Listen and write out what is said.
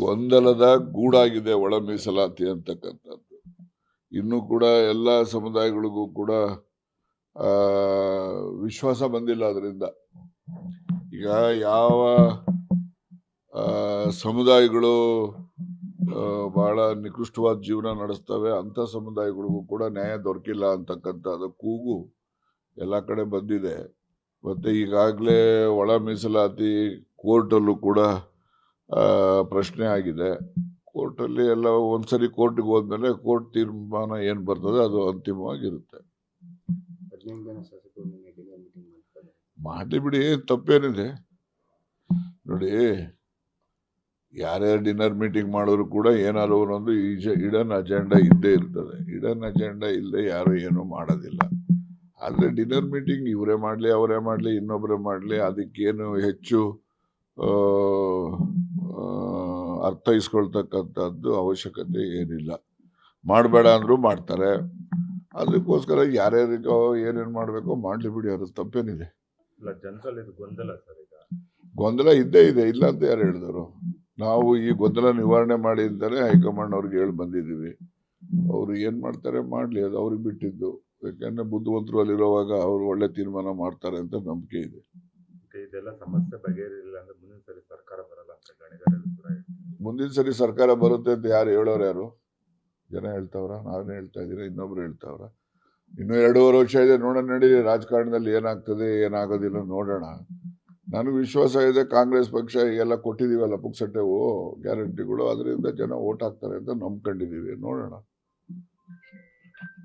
ಗೊಂದಲದ ಗೂಡಾಗಿದೆ ಒಳ ಮೀಸಲಾತಿ ಅಂತಕ್ಕಂಥದ್ದು. ಇನ್ನೂ ಕೂಡ ಎಲ್ಲ ಸಮುದಾಯಗಳಿಗೂ ಕೂಡ ವಿಶ್ವಾಸ ಬಂದಿಲ್ಲ ಅದರಿಂದ. ಈಗ ಯಾವ ಸಮುದಾಯಗಳು ಬಹಳ ನಿಕೃಷ್ಟವಾದ ಜೀವನ ನಡೆಸ್ತವೆ ಅಂತ ಸಮುದಾಯಗಳಿಗೂ ಕೂಡ ನ್ಯಾಯ ದೊರಕಿಲ್ಲ ಅಂತಕ್ಕಂಥದ್ದು ಕೂಗು ಎಲ್ಲ ಕಡೆ ಬಂದಿದೆ. ಮತ್ತೆ ಈಗಾಗಲೇ ಒಳ ಮೀಸಲಾತಿ ಕೋರ್ಟಲ್ಲೂ ಕೂಡ ಪ್ರಶ್ನೆ ಆಗಿದೆ. ಕೋರ್ಟಲ್ಲಿ ಎಲ್ಲ ಒಂದ್ಸರಿ ಕೋರ್ಟ್ಗೆ ಹೋದ್ಮೇಲೆ ಕೋರ್ಟ್ ತೀರ್ಮಾನ ಏನ್ ಬರ್ತದೆ ಅದು ಅಂತಿಮವಾಗಿರುತ್ತೆ. ಮಾಡ್ಲಿ ಬಿಡಿ, ತಪ್ಪೇನಿದೆ. ನೋಡಿ, ಯಾರ್ಯಾರು ಡಿನ್ನರ್ ಮೀಟಿಂಗ್ ಮಾಡಿದ್ರು ಕೂಡ ಏನಾದ್ರು ಒಂದು ಇಡನ್ ಅಜೆಂಡಾ ಇದ್ದೇ ಇರ್ತದೆ. ಇಡನ್ ಅಜೆಂಡಾ ಇಲ್ಲದೆ ಯಾರು ಏನು ಮಾಡೋದಿಲ್ಲ. ಆದ್ರೆ ಡಿನ್ನರ್ ಮೀಟಿಂಗ್ ಇವರೇ ಮಾಡ್ಲಿ ಅವರೇ ಮಾಡ್ಲಿ ಇನ್ನೊಬ್ಬರೇ ಮಾಡ್ಲಿ ಅದಕ್ಕೇನು ಹೆಚ್ಚು ಅರ್ಥೈಸ್ಕೊಳ್ತಕ್ಕಂಥದ್ದು ಅವಶ್ಯಕತೆ ಏನಿಲ್ಲ. ಮಾಡಬೇಡ ಅಂದ್ರೂ ಮಾಡ್ತಾರೆ. ಅದಕ್ಕೋಸ್ಕರ ಯಾರ್ಯಾರಿಗೋ ಏನೇನು ಮಾಡಬೇಕೋ ಮಾಡ್ಲಿ ಬಿಡಿ, ಅದು ತಪ್ಪೇನಿದೆ. ಗೊಂದಲ ಇದ್ದೇ ಇದೆ, ಇಲ್ಲ ಅಂತ ಯಾರು ಹೇಳಿದರು? ನಾವು ಈ ಗೊಂದಲ ನಿವಾರಣೆ ಮಾಡಿ ಅಂತಾನೆ ಹೈಕಮಾಂಡ್ ಅವ್ರಿಗೆ ಹೇಳಿ ಬಂದಿದ್ದೀವಿ. ಅವ್ರು ಏನ್ ಮಾಡ್ತಾರೆ ಮಾಡ್ಲಿ, ಅದು ಅವ್ರಿಗೆ ಬಿಟ್ಟಿದ್ದು. ಯಾಕಂದ್ರೆ ಬುದ್ಧಿವಂತರು ಅಲ್ಲಿರುವಾಗ ಅವ್ರು ಒಳ್ಳೆ ತೀರ್ಮಾನ ಮಾಡ್ತಾರೆ ಅಂತ ನಂಬಿಕೆ ಇದೆ. ಇದೆಲ್ಲ ಸಮಸ್ಯೆ ಬಗೆಹರಿಲ್ಲ ಅಂದ್ರೆ ಮುಂದಿನ ಸರಿ ಸರ್ಕಾರ ಬರಲ್ಲ ಅಂತ ಗಣಿಗಾರರು ಕೂಡ ಮುಂದಿನ ಸರಿ ಸರ್ಕಾರ ಬರುತ್ತೆ ಅಂತ ಯಾರು ಹೇಳೋರು? ಯಾರು ಜನ ಹೇಳ್ತಾವ್ರ? ನಾವೇನು ಹೇಳ್ತಾ ಇದ್ದೀರಾ? ಇನ್ನೊಬ್ರು ಹೇಳ್ತಾವ್ರ? ಇನ್ನು 2.5 ವರ್ಷ ಇದೆ, ನೋಡೋಣ ನಡಿ ರಾಜಕಾರಣದಲ್ಲಿ ಏನಾಗ್ತದೆ ಏನಾಗೋದಿಲ್ಲ ನೋಡೋಣ. ನನಗೆ ವಿಶ್ವಾಸ ಇದೆ, ಕಾಂಗ್ರೆಸ್ ಪಕ್ಷ ಎಲ್ಲ ಕೊಟ್ಟಿದೀವಲ್ಲ ಪುಕ್ಸಟ್ಟೆವು ಗ್ಯಾರಂಟಿಗಳು, ಅದರಿಂದ ಜನ ಓಟ್ ಹಾಕ್ತಾರೆ ಅಂತ ನಂಬ್ಕೊಂಡಿದೀವಿ. ನೋಡೋಣ.